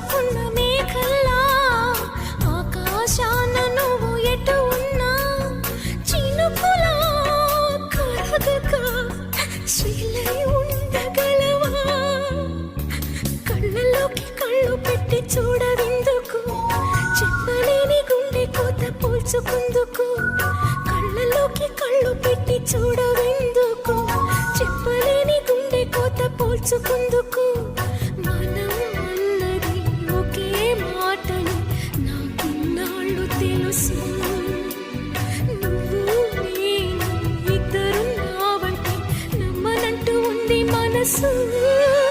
పరుచుకున్న మేఘల్లా ఆకాశాన నువ్వు ఎటు ఉన్నా చినుకులా కరగక శిలై ఉండగలవా? కళ్ళలోకి కళ్ళు పెట్టి చూడవిందుకు, చెప్పలేని గుండె కోత పోల్చుకుందుకు. కళ్ళలోకి కళ్ళు పెట్టి చూడవిందుకు, చెప్పలేని గుండె కోత పోల్చుకుందుకు. మనం అన్నది ఒకే మాటని నాకిన్నాళ్ళు తెలుసు. నువ్వు నేను ఇద్దరున్నావంటే నమ్మనంటూ ఉంది మనసు.